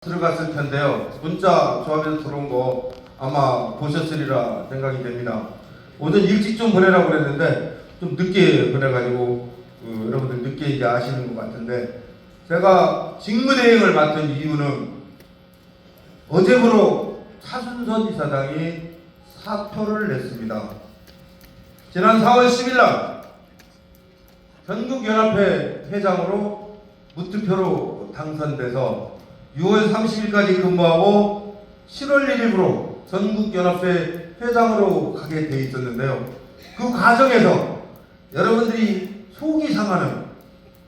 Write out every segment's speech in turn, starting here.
들어갔을 텐데요. 문자 조합에서 들어온 거 아마 보셨으리라 생각이 됩니다. 오늘 일찍 좀 보내라고 그랬는데 좀 늦게 보내가지고 여러분들 늦게 이제 아시는 것 같은데, 제가 직무대행을 맡은 이유는 어제부로 차순선 이사장이 사표를 냈습니다. 지난 4월 10일 전국연합회 회장으로 무투표로 당선돼서 6월 30일까지 근무하고 7월 1일부로 전국연합회 회장으로 가게 돼 있었는데요. 그 과정에서 여러분들이 속이 상하는,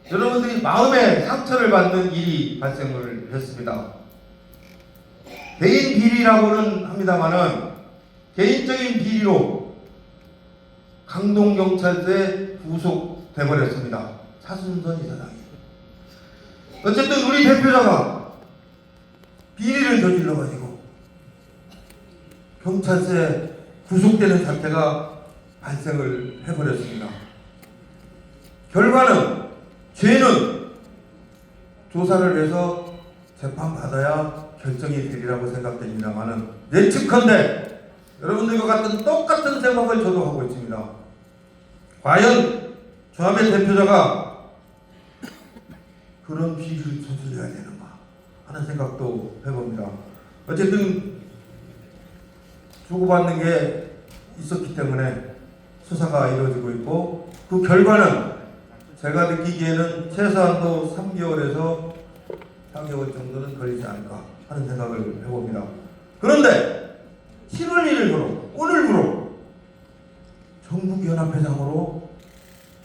여러분들이 마음의 상처를 받는 일이 발생을 했습니다. 개인 비리라고는 합니다만은 개인적인 비리로 강동경찰서에 구속돼 버렸습니다. 차순선 이사장이. 어쨌든 우리 대표자가 비리를 저질러가지고 경찰서에 구속되는 사태가 발생을 해버렸습니다. 결과는, 죄는 조사를 해서 재판받아야 결정이 되리라고 생각됩니다만은, 예측컨대 여러분들과 같은 똑같은 생각을 저도 하고 있습니다. 과연 조합의 대표자가 그런 비리를 저질러야 되는가 하는 생각도 해봅니다. 어쨌든 주고받는 게 있었기 때문에 수사가 이루어지고 있고, 그 결과는 제가 느끼기에는 최소한도 3개월에서 4개월 정도는 걸리지 않을까 하는 생각을 해봅니다. 그런데 7월 1일부로, 오늘부로 전국연합회장으로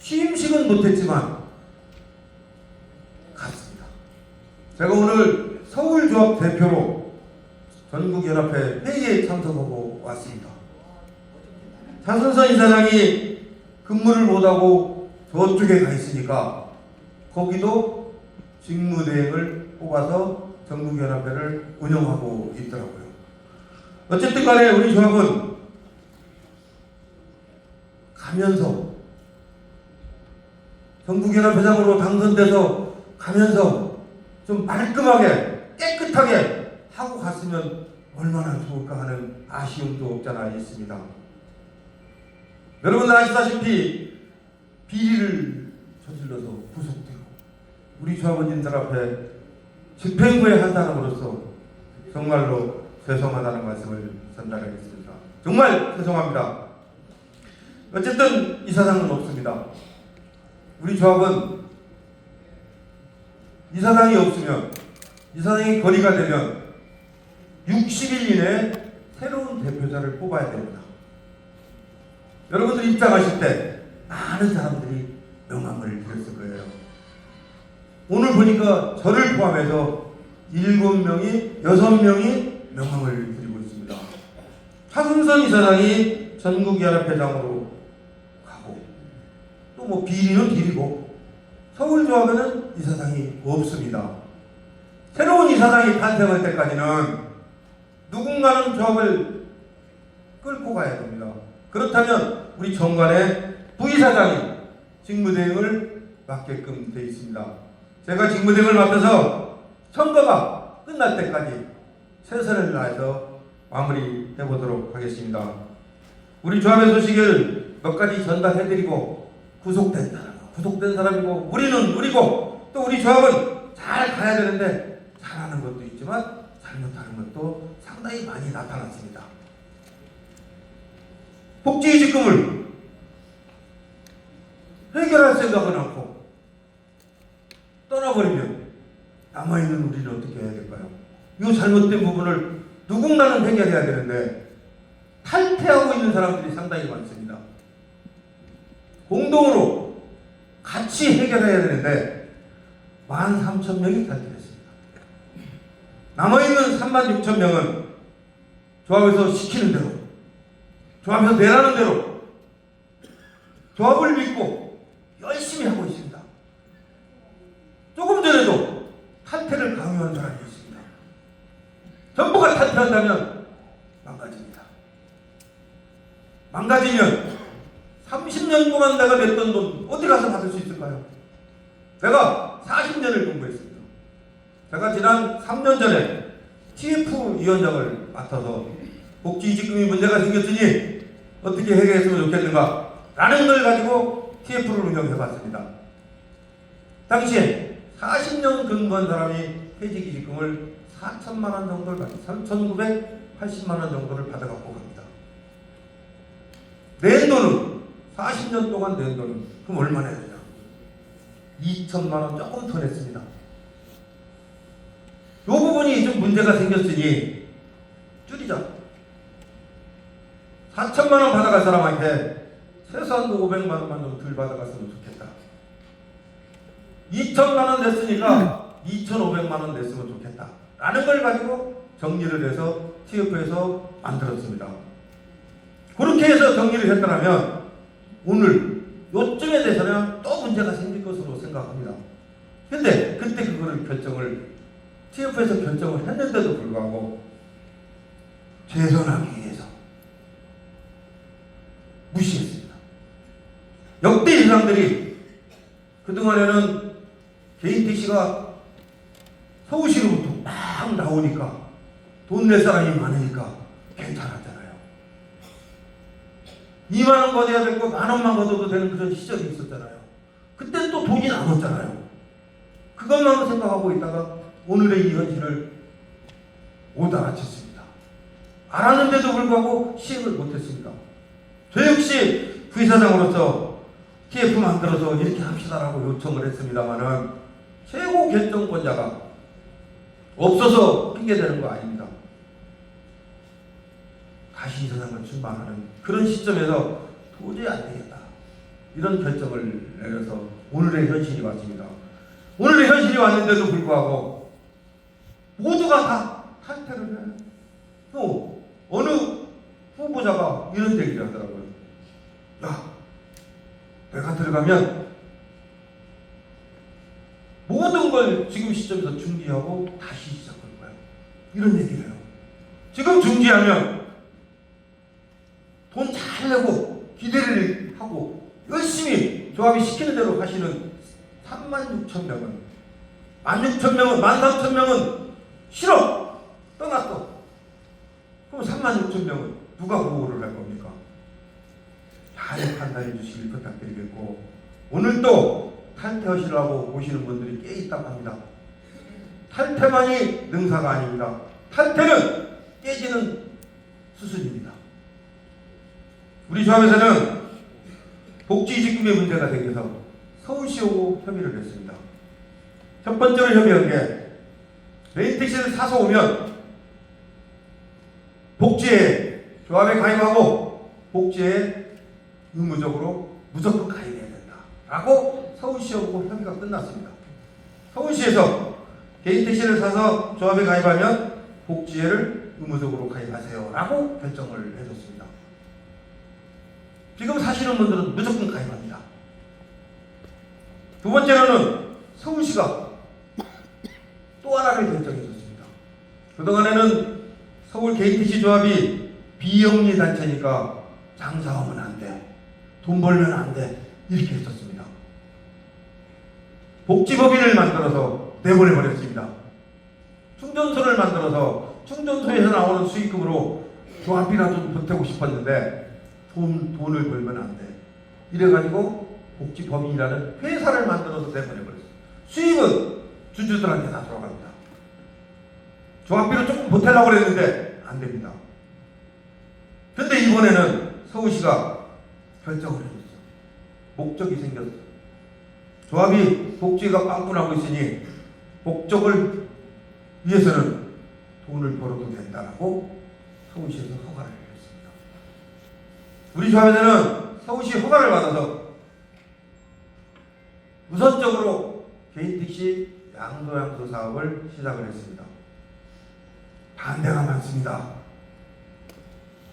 취임식은 못했지만 갔습니다. 제가 오늘 서울조합 대표로 전국연합회 회의에 참석하고 왔습니다. 차순선 이사장이 근무를 못하고 저쪽에 가 있으니까 거기도 직무대행을 뽑아서 전국연합회를 운영하고 있더라고요. 어쨌든 간에 우리 조합은 가면서, 전국연합회장으로 당선돼서 가면서 좀 말끔하게 깨끗하게 하고 갔으면 얼마나 좋을까 하는 아쉬움도 없잖아 있습니다. 여러분들 아시다시피 비리를 저질러서 구속되고 우리 조합원님들 앞에 집행부에 한 사람으로서 정말로 죄송하다는 말씀을 전달하겠습니다. 정말 죄송합니다. 어쨌든 이사장은 없습니다. 우리 조합은 이사장이 없으면, 이사장이 거리가 되면 60일 이내에 새로운 대표자를 뽑아야 됩니다. 여러분들 입장하실 때 많은 사람들이 명함을 드렸을 거예요. 오늘 보니까 저를 포함해서 7명이, 6명이 명함을 드리고 있습니다. 차순선 이사장이 전국연합회장으로 가고, 또 뭐 비리는 비리고, 서울조합에는 이사장이 없습니다. 새로운 이사장이 탄생할 때까지는 누군가는 조합을 끌고 가야 됩니다. 그렇다면 우리 정관의 부이사장이 직무대행을 맡게끔 되어 있습니다. 제가 직무대행을 맡아서 선거가 끝날 때까지 최선을 다해서 마무리해 보도록 하겠습니다. 우리 조합의 소식을 몇 가지 전달해드리고, 구속된 사람이고 우리는 우리고, 또 우리 조합은 잘 가야 되는데 잘하는 것도 있지만 잘못하는 것도 상당히 많이 나타났습니다. 복지이직금을 해결할 생각은 않고 떠나버리면 남아있는 우리는 어떻게 해야 될까요? 이 잘못된 부분을 누군가는 해결해야 되는데 탈퇴하고 있는 사람들이 상당히 많습니다. 공동으로 같이 해결해야 되는데 13,000명이 탈퇴했습니다. 남아있는 36,000명은 조합에서 시키는 대로, 조합에서 내라는 대로 조합을 믿고 열심히 하고 있습니다. 조금 전에도 탈퇴를 강요한 사람이 있습니다. 전부가 탈퇴한다면 망가집니다. 망가지면 30년 동안 내가 냈던 돈 어디 가서 받을 수 있을까요? 내가 40년을 공부했습니다. 제가 지난 3년 전에 TF 위원장을 맡아서 복지이직금이 문제가 생겼으니 어떻게 해결했으면 좋겠는가 라는 걸 가지고 TF를 운영해봤습니다. 당시에 40년 근무한 사람이 퇴직이직금을 4천만 원 정도를 받고 3,980만 원 정도를 받아갖고 갑니다. 낸 돈은 40년 동안 낸 돈은 그럼 얼마나 해야 되냐? 2천만 원 조금 더 냈습니다. 이 부분이 좀 문제가 생겼으니 줄이자. 4천만 원 받아갈 사람한테 최소한 500만 원만 좀 덜 받아갔으면 좋겠다. 2천만 원 냈으니까 2,500만 원 냈으면 좋겠다. 라는 걸 가지고 정리를 해서 TF에서 만들었습니다. 그렇게 해서 정리를 했더라면 오늘 요쯤에 대해서는 또 문제가 생길 것으로 생각합니다. 근데 그때 그거를 TF에서 결정을 했는데도 불구하고 재선하기 위해서 무시했습니다. 역대 이 사람들이 그동안에는 개인 택시가 서울시로부터 막 나오니까 돈 낼 사람이 많으니까 괜찮았잖아요. 2만 원 걷어야 되고 만 원만 걷어도 되는 그런 시절이 있었잖아요. 그때 또 돈이 남았잖아요. 그것만 생각하고 있다가 오늘의 이 현실을 못 알아챘습니다. 알았는데도 불구하고 시행을 못했습니다. 저 역시 부이사장으로서 TF 만들어서 이렇게 합시다라고 요청을 했습니다만은 최고 결정권자가 없어서 핑계대는 거 아닙니다. 다시 이사장을 출마하는 그런 시점에서 도저히 안 되겠다. 이런 결정을 내려서 오늘의 현실이 왔습니다. 오늘의 현실이 왔는데도 불구하고 모두가 다 탈퇴를 해요. 또 어느 후보자가 이런 얘기를 하더라고요. 야, 내가 들어가면 모든 걸 지금 시점에서 중지하고 다시 시작할 거야. 이런 얘기를 해요. 지금 중지하면 돈 잘 내고 기대를 하고 열심히 조합이 시키는 대로 하시는 36,000명은 16,000명은 13,000명은 싫어! 떠났어. 그럼 36,000명은 누가 보호를 할 겁니까? 잘 판단해 주시길 부탁드리겠고 오늘 또 탈퇴하시라고 보시는 분들이 꽤 있다고 합니다. 탈퇴만이 능사가 아닙니다. 탈퇴는 깨지는 수순입니다. 우리 조합에서는 복지이직금의 문제가 생겨서 서울시하고 협의를 했습니다. 첫 번째로 협의한 게 레인택시를 사서 오면 복지에 조합에 가입하고 복지에 의무적으로 무조건 가입해야 된다라고 서울시하고 협의가 끝났습니다. 서울시에서 개인 택시를 사서 조합에 가입하면 복지에를 의무적으로 가입하세요 라고 결정을 해줬습니다. 지금 사시는 분들은 무조건 가입합니다. 두 번째로는 서울시가 또 하나를 결정해줬습니다. 그동안에는 서울 개인택시 조합이 비영리 단체니까 장사하면 안 돼, 돈 벌면 안 돼 이렇게 했었습니다. 복지법인을 만들어서 내보내버렸습니다. 충전소를 만들어서 충전소에서 나오는 수익금으로 조합이라도 좀 보태고 싶었는데 돈을 벌면 안 돼. 이래가지고 복지법인이라는 회사를 만들어서 내보내버렸어요. 수익은 주주들한테 다 돌아갑니다. 조합비로 조금 보태려고 그랬는데 안 됩니다. 근데 이번에는 서울시가 결정을 해줬어. 목적이 생겼어. 조합이 복지가 빵꾸나고 있으니 목적을 위해서는 돈을 벌어도 된다라고 서울시에서 허가를 했습니다. 우리 조합에서는 서울시 허가를 받아서 우선적으로 개인택시 양도양수 사업을 시작을 했습니다. 반대가 많습니다.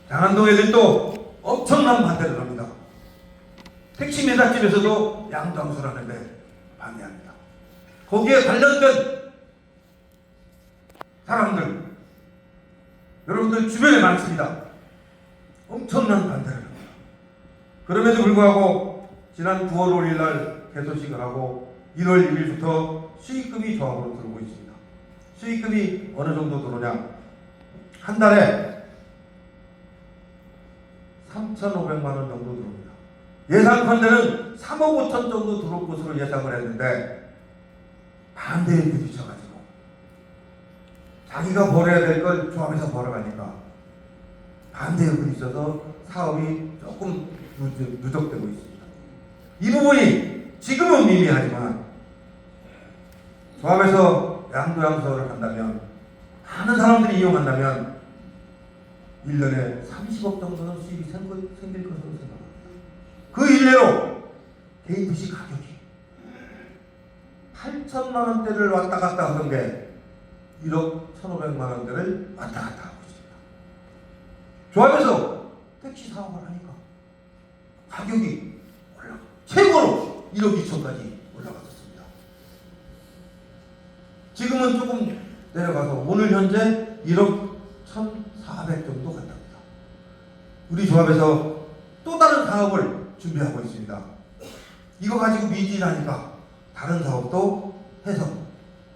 장안동 애들도 엄청난 반대를 합니다. 택시 매달집에서도 양도양수라는데 반대합니다. 거기에 관련된 사람들 여러분들 주변에 많습니다. 엄청난 반대를 합니다. 그럼에도 불구하고 지난 9월 5일 날 개소식을 하고 1월 1일부터 수익금이 조합으로 들어오고 있습니다. 수익금이 어느 정도 들어오냐? 한 달에 3,500만 원 정도 들어옵니다. 예상컨대는 3억 5천 정도 들어올 것으로 예상을 했는데 반대에 부딪혀가지고 자기가 벌어야 될 걸 조합에서 벌어가니까 반대에 부딪혀서 사업이 조금 누적되고 있습니다. 이 부분이 지금은 미미하지만 조합에서 양도양수를 한다면 많은 사람들이 이용한다면 1년에 30억 정도는 수익이 생길 것으로 생각합니다. 그 일례로 개인 PC 가격이 8천만 원대를 왔다 갔다 하던 게 1억 1,500만 원대를 왔다 갔다 하고 있습니다. 조합에서 택시 사업을 하니까 가격이 올라가 최고로 1억 2천까지 올라갔었습니다. 지금은 조금 내려가서 오늘 현재 1억 1,400 정도 간답니다. 우리 조합에서 또 다른 사업을 준비하고 있습니다. 이거 가지고 미진하니까 다른 사업도 해서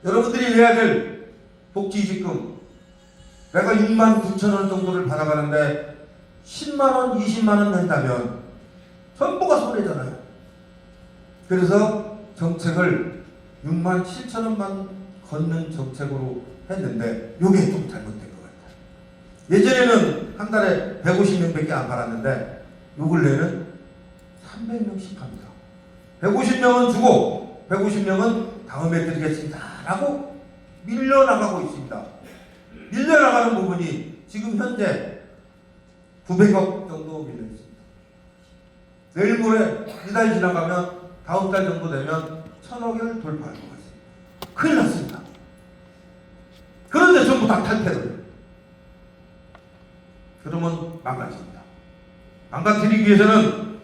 여러분들이 내야 될 복지지금 내가 6만 9천 원 정도를 받아가는데 10만 원, 20만 원 낸다면 전부가 손해잖아요. 그래서 정책을 6만 7천 원만 걷는 정책으로 했는데 이게 좀 잘못된 것 같아요. 예전에는 한 달에 150명밖에 안 팔았는데 요 근래는 300명씩 팝니다. 150명은 주고 150명은 다음에 드리겠습니다 라고 밀려나가고 있습니다. 밀려나가는 부분이 지금 현재 900억 정도 밀려 있습니다. 내일 모레 이달 지나가면 다음 달 정도 되면 1,000억을 돌파할 것 같습니다. 큰일 났습니다. 그런데 전부 다 탈퇴를. 그러면 망가집니다. 망가뜨리기 위해서는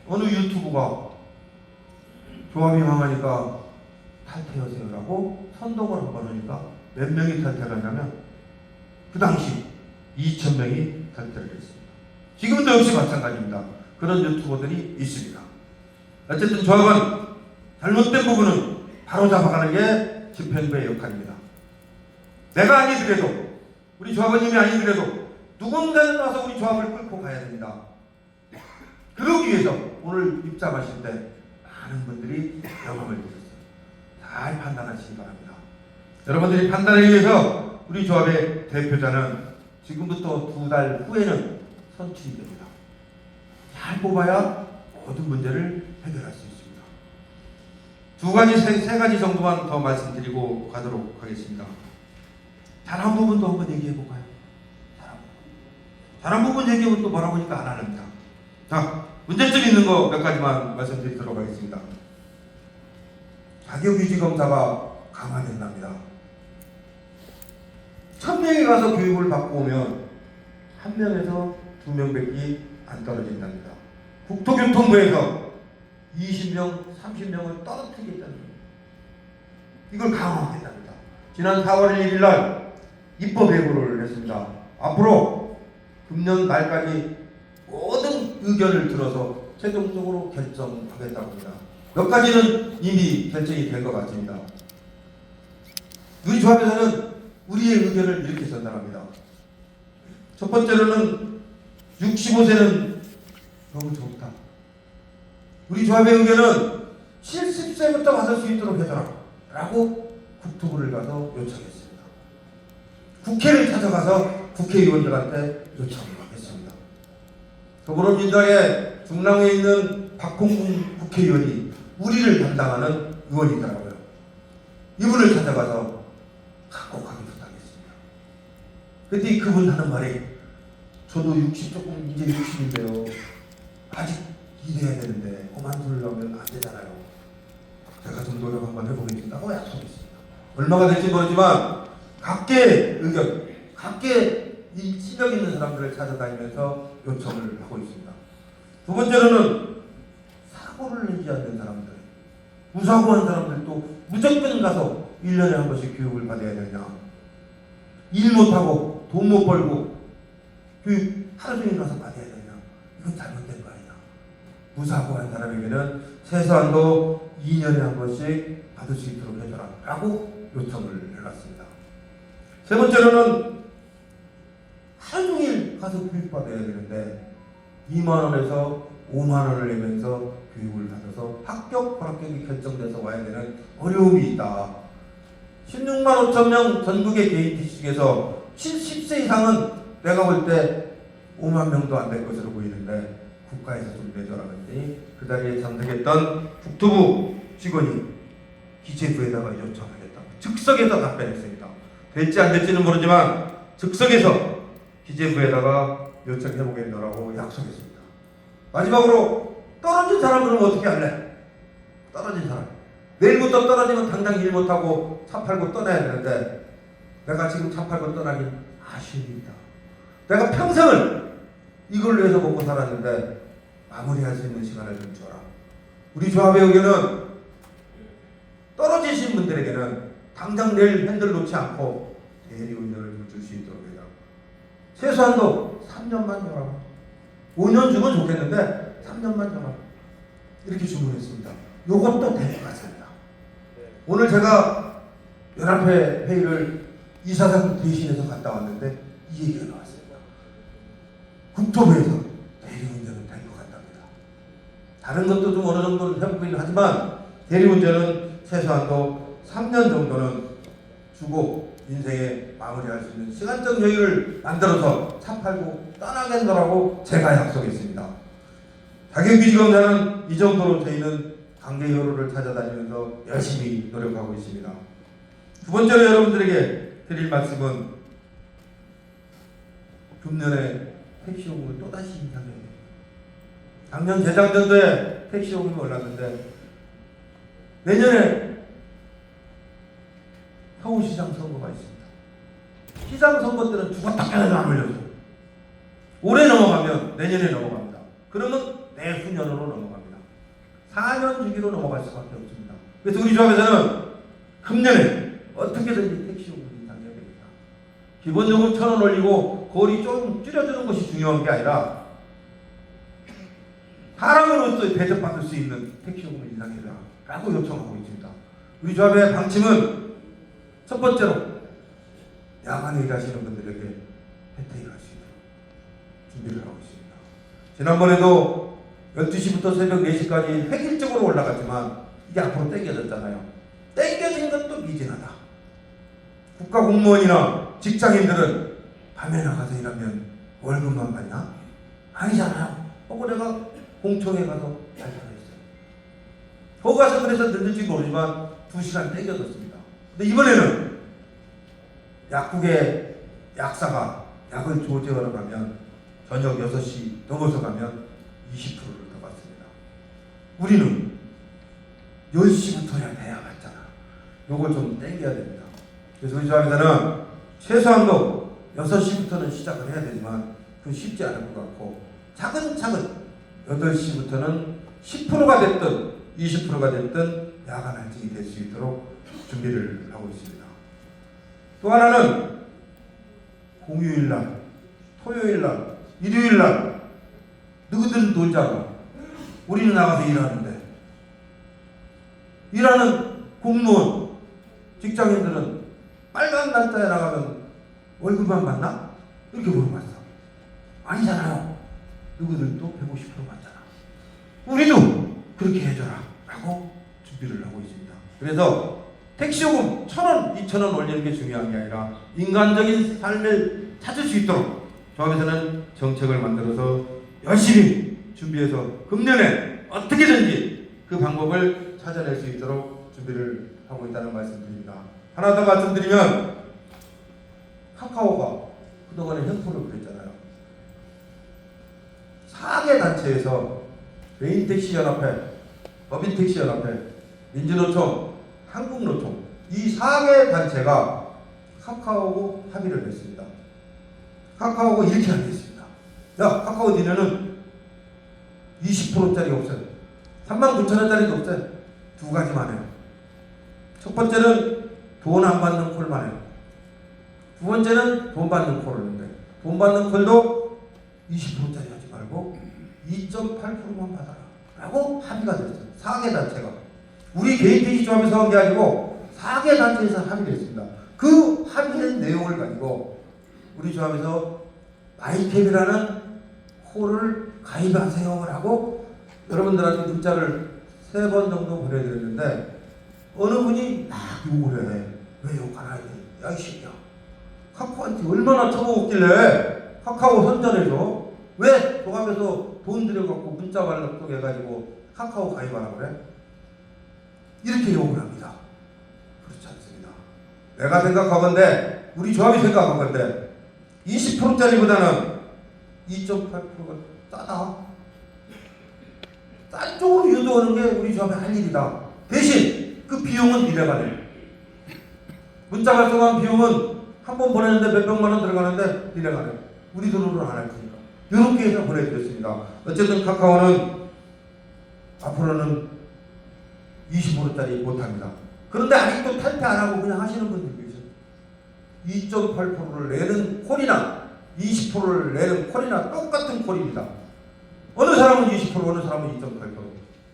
어느 유튜브가 조합이 망하니까 탈퇴하세요라고 선동을 한번 하니까 몇 명이 탈퇴를 하냐면 그 당시 2,000명이 탈퇴를 했습니다. 지금도 역시 마찬가지입니다. 그런 유튜버들이 있습니다. 어쨌든 조합은 잘못된 부분은 바로 잡아가는 게 집행부의 역할입니다. 내가 아니더라도 우리 조합원님이 아니더라도 누군가는 와서 우리 조합을 끌고 가야 됩니다. 그러기 위해서 오늘 입장하실 때 많은 분들이 영감을 드렸어요. 잘 판단하시기 바랍니다. 여러분들이 판단을 위해서 우리 조합의 대표자는 지금부터 2달 후에는 선출이 됩니다. 잘 뽑아야 모든 문제를 해결할 수 있습니다. 세 가지 정도만 더 말씀드리고 가도록 하겠습니다. 잘한 부분도 한번 얘기해볼까요? 잘한 부분 얘기하면 또 뭐라고 하니까 안 합니다. 자, 문제점 있는 거 몇 가지만 말씀드리도록 하겠습니다. 자격유지 검사가 강화된답니다. 1,000명이 가서 교육을 받고 오면 1명에서 2명밖에 안 떨어진답니다. 국토교통부에서 20명, 30명을 떨어뜨리겠다는 이걸 강화하겠답니다. 지난 4월 1일 날 입법 예고를 했습니다. 앞으로 금년 말까지 모든 의견을 들어서 최종적으로 결정하겠다고 합니다. 몇 가지는 이미 결정이 된 것 같습니다. 우리 조합에서는 우리의 의견을 이렇게 전달합니다. 첫 번째로는 65세는 너무 좋다. 우리 조합의 의견은 70세부터 받을 수 있도록 해줘라 라고 국토부를 가서 요청했습니다. 국회를 찾아가서 국회의원들한테 요청을 하겠습니다. 더불어민주당의 중랑에 있는 박홍근 국회의원이 우리를 담당하는 의원이더라고요. 이분을 찾아가서 각곡하게 부탁했습니다. 그때 그분 하는 말이 저도 60 조금 이제 60인데요. 아직 일해야 되는데 그만두려면 안 되잖아요. 제가 좀 노력 한번 해보겠습니다고 약속했습니다. 얼마가 될지 모르지만 각계 의견, 각계 이 시력 있는 사람들을 찾아다니면서 요청을 하고 있습니다. 두 번째로는 사고를 내지 않는 사람들, 무사고한 사람들도 무조건 가서 1년에 한 번씩 교육을 받아야 되냐. 일 못하고 돈 못 벌고 교육 하루 종일 가서 받아야 되냐. 이건 잘못된 거 아니냐. 무사고한 사람에게는 최소한도 2년에 한 번씩 받을 수 있도록 해줘라 라고 요청을 해놨습니다. 세 번째로는 하루 종일 가서 교육받아야 되는데 2만 원에서 5만 원을 내면서 교육을 받아서 합격, 불합격이 결정돼서 와야 되는 어려움이 있다. 16만 5천 명 전국의 개인 TC 중에서 70세 이상은 내가 볼 때 5만 명도 안 될 것으로 보이는데 국가에서 좀 내줘라 그랬더니 그 자리에 참석했던 국토부 직원이 기재부에다가 요청하겠다고 즉석에서 답변했습니다. 될지 안 될지는 모르지만 즉석에서 기재부에다가 요청해보겠노라고 약속했습니다. 마지막으로 떨어진 사람 그러면 어떻게 할래? 떨어진 사람 내일부터 떨어지면 당장 일 못하고 차 팔고 떠나야 되는데 내가 지금 차 팔고 떠나긴 아쉬웁니다. 내가 평생을 이걸 위해서 먹고 살았는데 마무리할 수 있는 시간을 좀 줘라. 우리 조합의 의견은 떨어지신 분들에게는 당장 내일 핸들 놓지 않고 대리운전을 줄 수 있도록 해라. 최소한도 3년만 줘라. 5년 주면 좋겠는데 3년만 줘라. 이렇게 주문했습니다. 요것도 될 것 같습니다. 오늘 제가 연합회 회의를 이사장 대신해서 갔다 왔는데 이 얘기가 나왔습니다. 국토부에서 대리운전은 될 것 같답니다. 다른 것도 좀 어느 정도는 해보긴 하지만 대리운전은 최소한도 3년 정도는 주고 인생에 마무리할 수 있는 시간적 여유를 만들어서 차 팔고 떠나겠노라고 제가 약속했습니다. 자격유지검사는 이 정도로 저희는 관계효로를 찾아다니면서 열심히 노력하고 있습니다. 두 번째로 여러분들에게 드릴 말씀은 금년에 택시요금을 또다시 인상해요. 작년 재작년도에 택시요금이 올랐는데 내년에 서울시장 선거가 있습니다. 시장 선거 때는 죽었다 깨어나도 안 올려줘요. 올해 넘어가면 내년에 넘어갑니다. 그러면 내후년으로 넘어갑니다. 4년 주기로 넘어갈 수밖에 없습니다. 그래서 우리 조합에서는 금년에 어떻게든지 택시요금을 인상해야 됩니다. 기본요금 1,000원 올리고 거리 좀 줄여주는 것이 중요한 게 아니라 사람으로서 대접받을 수 있는 택시요금을 인상해라 라고 요청하고 있습니다. 우리 조합의 방침은 첫 번째로 야간에 일하시는 분들에게 혜택이 갈 수 있도록 준비를 하고 있습니다. 지난번에도 12시부터 새벽 4시까지 획일적으로 올라갔지만 이게 앞으로 땡겨졌잖아요. 땡겨진 것도 미진하다. 국가공무원이나 직장인들은 밤에 나가서 일하면 월급만 받나? 아니잖아요. 내가 공청회 가서 발표했어요. 거기 가서 그래서 늦을지 모르지만 2시간 땡겨졌습니다. 근데 이번에는 약국에 약사가 약을 조제하러 가면 저녁 6시 넘어서 가면 20%를 더 받습니다. 우리는 10시부터야 돼야 받잖아. 요걸 좀 땡겨야 됩니다. 그래서 우리 조합에서는 최소한도 6시부터는 시작을 해야 되지만 그건 쉽지 않을 것 같고 차근차근 8시부터는 10%가 됐든 20%가 됐든 야간 할증이 될 수 있도록 준비를 하고 있습니다. 또 하나는 공휴일날, 토요일날, 일요일날 누구든 놀잖아. 우리는 나가서 일하는데 일하는 공무원, 직장인들은 빨간 날짜에 나가면 월급만 받나? 이렇게 물어봤어. 아니잖아요. 누구들도 150% 받잖아. 우리도 그렇게 해줘라 라고 준비를 하고 있습니다. 그래서 택시요금 1,000원, 2,000원 올리는 게 중요한 게 아니라 인간적인 삶을 찾을 수 있도록 조합에서는 정책을 만들어서 열심히 준비해서 금년에 어떻게든지 그 방법을 찾아낼 수 있도록 준비를 하고 있다는 말씀드립니다. 하나 더 말씀드리면 카카오가 그동안에 횡포를 그랬잖아요. 4개 단체에서 메인택시연합회, 법인택시연합회, 민주노총, 한국노총 이 4개 단체가 카카오하고 합의를 했습니다. 카카오가 이렇게 합의했습니다. 야, 카카오 니네는 20%짜리 없어요. 39,000원짜리도 없어요. 두 가지만 해요. 첫 번째는 돈 안 받는 콜만 해요. 두 번째는 돈 받는 콜을 하는데 돈 받는 콜도 20%짜리 하지 말고 2.8%만 받아라 라고 합의가 됐어요. 4개 단체가. 우리 개인 택시 조합에서 한 게 아니고 4개 단체에서 합의를 했습니다. 그 합의된 내용을 가지고 우리 조합에서 마이캡이라는 홀을 가입하세요를 하고 여러분들한테 문자를 3번 정도 보내드렸는데 어느 분이 막 욕을 해. 왜 욕하나? 야, 이 새끼야. 카카오한테 얼마나 처먹었길래 카카오 선전해줘? 왜 조합에서 돈 들여갖고 문자 발송해가지고 카카오 가입하라 그래? 이렇게 욕을 합니다. 그렇지 않습니다. 내가 생각하건대, 우리 조합이 생각하건대 20%짜리보다는 2.8%가 싸다. 싼 쪽으로 유도하는 게 우리 조합의 할 일이다. 대신 그 비용은 니네가 내. 문자 발송한 비용은 한 번 보내는데 몇백만 원 들어가는데 니네가 내. 우리 돈으로는 안 할 테니까. 이렇게 해서 보내드렸습니다. 어쨌든 카카오는 앞으로는 20%짜리 못합니다. 그런데 아직도 탈퇴 안 하고 그냥 하시는 분들 계셔요. 2.8%를 내는 콜이나 20%를 내는 콜이나 똑같은 콜입니다. 어느 사람은 20%, 어느 사람은 2.8%.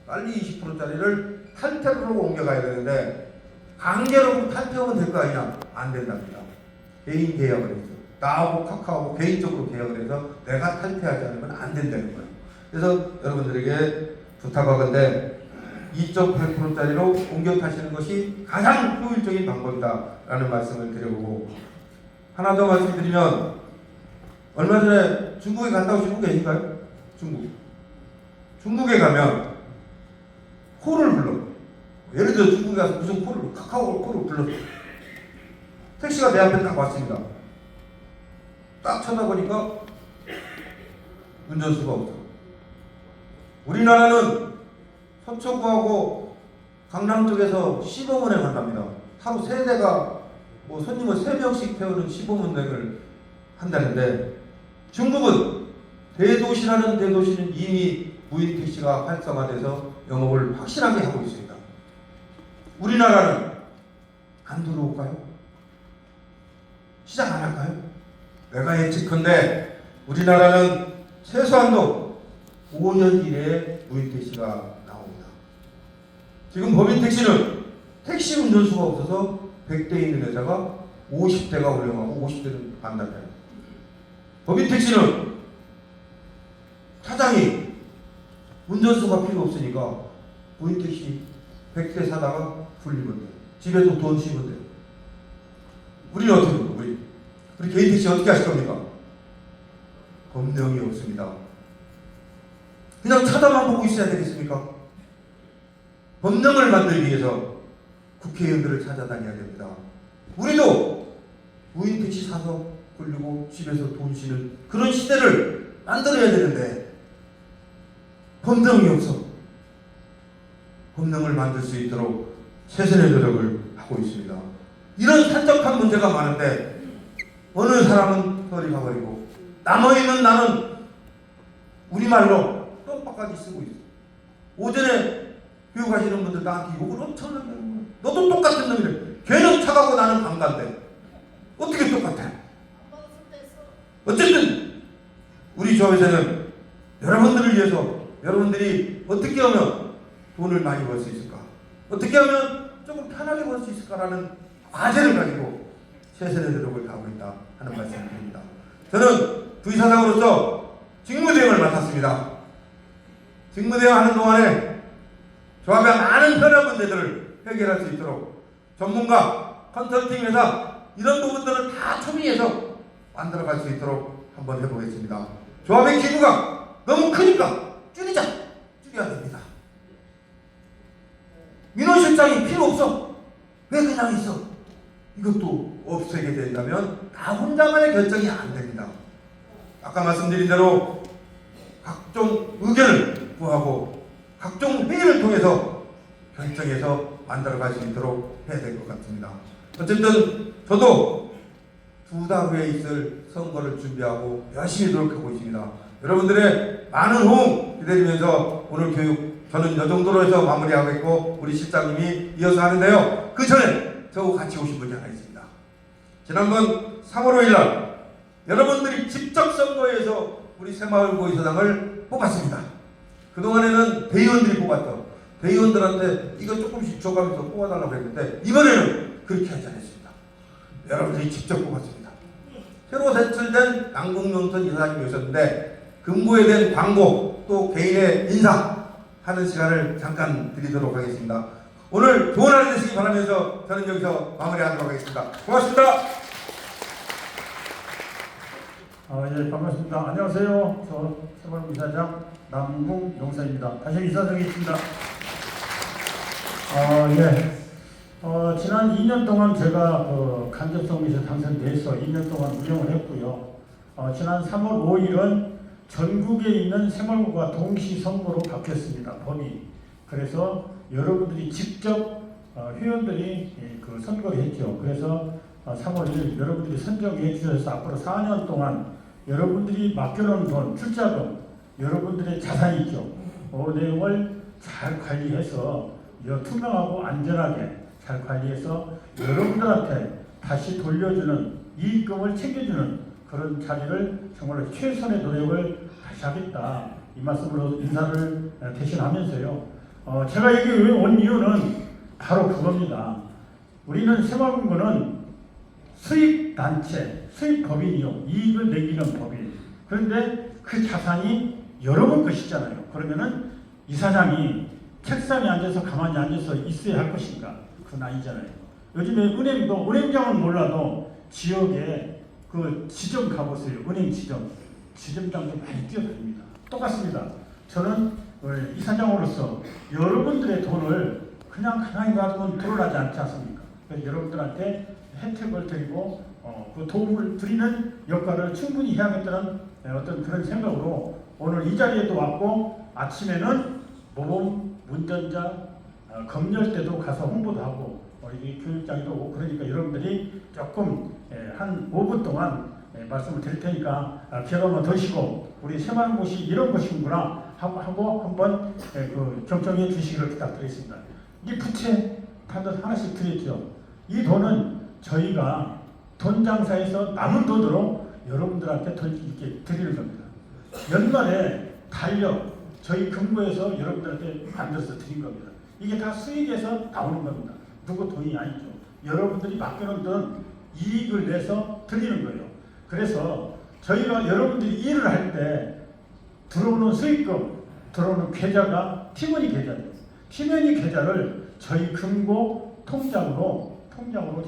빨리 20%짜리를 탈퇴로 옮겨가야 되는데 강제로 탈퇴하면 될 거 아니냐? 안 된답니다. 개인 계약을 해서 나하고 카카오하고 개인적으로 계약을 해서 내가 탈퇴하지 않으면 안 된다는 거예요. 그래서 여러분들에게 부탁하건대 2.8%짜리로 옮겨 타시는 것이 가장 효율적인 방법이다라는 말씀을 드려보고 하나 더 말씀드리면 얼마 전에 중국에 갔다 오신 분 계신가요? 중국에 가면 콜을 불러. 예를 들어 중국에 가서 무슨 콜을 카카오 콜을 불렀어. 택시가 내 앞에 딱 왔습니다. 딱 쳐다보니까 운전수가 없어. 우리나라는 서초구하고 강남 쪽에서 시범운행 한답니다. 하루 3대가 뭐 손님을 3명씩 태우는 시범운행을 한다는데 중국은 대도시라는 대도시는 이미 무인 택시가 활성화돼서 영업을 확실하게 하고 있습니다. 우리나라는 안 들어올까요? 시작 안 할까요? 내가 예측컨대 우리나라는 최소한도 5년 이내에 무인 택시가 나옵니다. 지금 법인 택시는 택시 운전수가 없어서 100대 있는 회사가 50대가 운영하고 50대는 반납해요. 법인 택시는 차장이 운전수가 필요 없으니까 무인 택시 100대 사다가 굴리면 돼요. 집에서 돈 쉬면 돼요. 우리는 어떻게 해요? 우리 개인 택시 어떻게 하실 겁니까? 법령이 없습니다. 그냥 쳐다만 보고 있어야 되겠습니까? 법령을 만들기 위해서 국회의원들을 찾아다녀야 됩니다. 우리도 무인 택시 사서 굴리고 집에서 돈 쉬는 그런 시대를 만들어야 되는데 법령이 없어. 법령을 만들 수 있도록 최선의 노력을 하고 있습니다. 이런 산적한 문제가 많은데 어느 사람은 허리가 버리고 남아있는 나는 우리말로 똥바까지 쓰고 있어. 오전에 교육하시는 분들 나한테 욕을 엄청나게 하는 거야. 너도 똑같은 놈이래. 걔는 차가고 나는 강간데 어떻게 똑같아? 어쨌든 우리 조합에서는 여러분들을 위해서 여러분들이 어떻게 하면 돈을 많이 벌 수 있을까? 어떻게 하면 조금 편하게 벌 수 있을까라는 과제를 가지고 최선의 노력을 다하고 있다 하는 말씀을 드립니다. 저는 부의사장으로서 직무대행을 맡았습니다. 직무대행 하는 동안에 조합의 많은 현안 문제들을 해결할 수 있도록 전문가, 컨설팅 회사 이런 부분들을 다 초미해서 만들어갈 수 있도록 한번 해보겠습니다. 조합의 기구가 너무 크니까 줄여야 됩니다. 민원실장이 필요 없어. 왜 그냥 있어? 이것도 없애게 된다면 나 혼자만의 결정이 안 됩니다. 아까 말씀드린 대로 각종 의견을 구하고 각종 회의를 통해서 결정해서 만들어갈 수 있도록 해야 될 것 같습니다. 어쨌든 저도 2달 후에 있을 선거를 준비하고 열심히 노력하고 있습니다. 여러분들의 많은 호응 기다리면서 오늘 교육 저는 이 정도로 해서 마무리하겠고 우리 실장님이 이어서 하는데요. 그 전에 저하고 같이 오신 분이 하나 있습니다. 지난번 3월 5일날 여러분들이 직접 선거에서 우리 새마을 고의사장을 뽑았습니다. 그동안에는 대의원들이 뽑았죠. 대의원들한테 이거 조금씩 줘가면서 뽑아달라고 했는데 이번에는 그렇게 하지 않았습니다. 여러분들이 직접 뽑았습니다. 새로 선출된 강국농촌 이사장님이 오셨는데 근무에 대한 광고 또 개인의 인사하는 시간을 잠깐 드리도록 하겠습니다. 오늘 좋은 하루 되시기 바라면서 저는 여기서 마무리하도록 하겠습니다. 고맙습니다. 예, 반갑습니다. 안녕하세요. 저 새마을고 이사장 남궁용사입니다. 다시 인사드리겠습니다. 예. 지난 2년 동안 제가 간접선거에서 당선돼서 2년 동안 운영을 했고요. 지난 3월 5일은 전국에 있는 새마을고가 동시 선거로 바뀌었습니다. 법이. 그래서 여러분들이 직접 회원들이 그 선거를 했죠. 그래서 3월 1일 여러분들이 선정해 주셔서 앞으로 4년 동안 여러분들이 맡겨놓은 돈, 출자금, 여러분들의 자산이 있죠. 내용을 잘 관리해서 투명하고 안전하게 잘 관리해서 여러분들한테 다시 돌려주는 이익금을 챙겨주는 그런 자리를 정말로 최선의 노력을 다시 하겠다. 이 말씀으로 인사를 대신하면서요. 제가 여기 온 이유는 바로 그겁니다. 우리는 새마을금고는 수익단체, 수익법인이요. 이익을 내기는 법인. 그런데 그 자산이 여러분 것이잖아요. 그러면은 이사장이 책상에 앉아서 가만히 앉아서 있어야 할 것인가? 그건 아니잖아요. 요즘에 은행도, 은행장은 몰라도 지역에 그 지점 가보세요. 은행 지점. 지점장도 많이 뛰어다닙니다. 똑같습니다. 저는 이사장으로서 여러분들의 돈을 그냥 가만히 놔두면 드러나지 않지 않습니까? 그래서 여러분들한테 혜택을 드리고 그 도움을 드리는 역할을 충분히 해야겠다는 어떤 그런 생각으로 오늘 이 자리에 또 왔고 아침에는 모범 운전자 검열대도 가서 홍보도 하고 이 교육장에도 오고 그러니까 여러분들이 조금 한 5분 동안 말씀을 드릴 테니까 기억 한번 드시고 우리 새마을고시 이런 것이구나 하고 한번 경청해 주시기를 부탁드리겠습니다. 이 부채 다들 하나씩 드렸죠. 이 돈은 저희가 돈 장사에서 남은 돈으로 여러분들한테 이렇게 드리는 겁니다. 연말에 달력 저희 근무에서 여러분들한테 만들어서 드린 겁니다. 이게 다 수익에서 나오는 겁니다. 누구 돈이 아니죠. 여러분들이 맡겨놓은 돈 이익을 내서 드리는 거예요. 그래서 저희가 여러분들이 일을 할 때 들어오는 수익금, 들어오는 계좌가 팀원이 계좌예요. 팀원이 계좌를 저희 금고 통장으로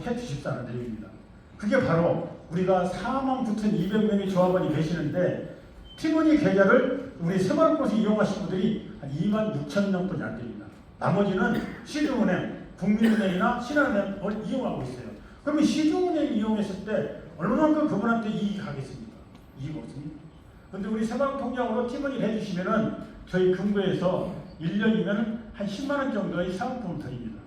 해주십사는 내용입니다. 그게 바로 우리가 49,200명의 조합원이 계시는데 팀원이 계좌를 우리 새마을고시 이용하신 분들이 한 26,000명뿐이 안 됩니다. 나머지는 시중은행, 국민은행이나 신한은행을 이용하고 있어요. 그러면 시중은행 이용했을 때 얼마만큼 그분한테 이익이 가겠습니까? 이익 없습니다. 그런데 우리 새마을통장으로 팀원이 해주시면은 저희 금고에서 1년이면 한 10만 원 정도의 상품을 드립니다.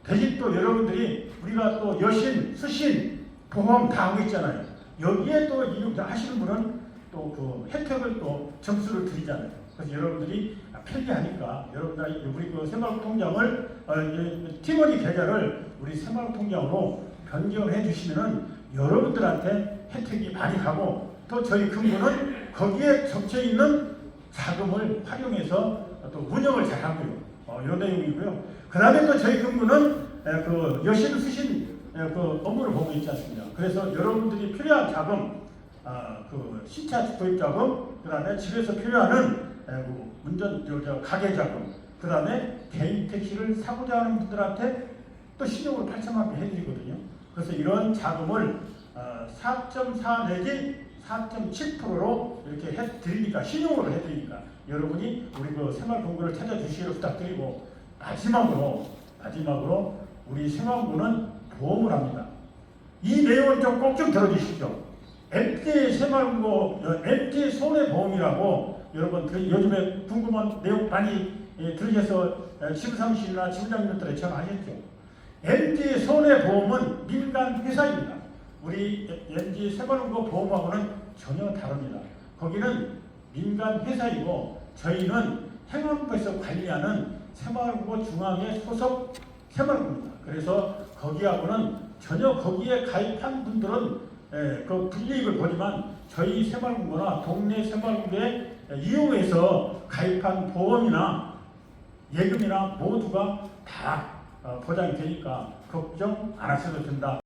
대신 또 여러분들이 우리가 또 여신, 수신, 보험 다 하고 있잖아요. 여기에 또 이용하시는 분은 또 그 혜택을 또 점수를 드리잖아요. 그래서 여러분들이 편리하니까 여러분들이 우리 그 새마을통장을 팀원이 계좌를 우리 새마을통장으로 변경해 주시면은 여러분들한테 혜택이 많이 가고 또 저희 금고는 거기에 적혀 있는 자금을 활용해서 또 운영을 잘 하고요. 이 내용이고요. 그 다음에 또 저희 금고는 그 여신 수신 그 업무를 보고 있지 않습니까? 그래서 여러분들이 필요한 자금, 그 신차 도입 자금, 그 다음에 집에서 필요한 운전 가계 자금, 그 다음에 개인 택시를 사고자 하는 분들한테 또 신용으로 8천만 원 해드리거든요. 그래서 이런 자금을 4.4 내지 4.7%로 이렇게 해드리니까 신용으로 해드리니까 여러분이 우리 그 새마을금고를 찾아주시기를 부탁드리고 마지막으로 우리 새마을금고는 보험을 합니다. 이 내용을 좀 꼭 좀 들어주십시오. MT 새마을금고 MT 손해보험이라고 여러분 요즘에 궁금한 내용 많이 들으셔서 지부사무실이나 지부장님들에 전화하셨죠. MT 손해보험은 민간 회사입니다. 우리 MT 새마을금고 보험하고는 전혀 다릅니다. 거기는 민간 회사이고 저희는 행안부에서 관리하는 새마을금고 중앙에 소속 새마을금고입니다. 그래서 거기하고는 전혀 거기에 가입한 분들은 그 불이익을 보지만 저희 새마을금고나 동네 새마을금고에 이용해서 가입한 보험이나 예금이나 모두가 다 보장이 되니까 걱정 안 하셔도 된다.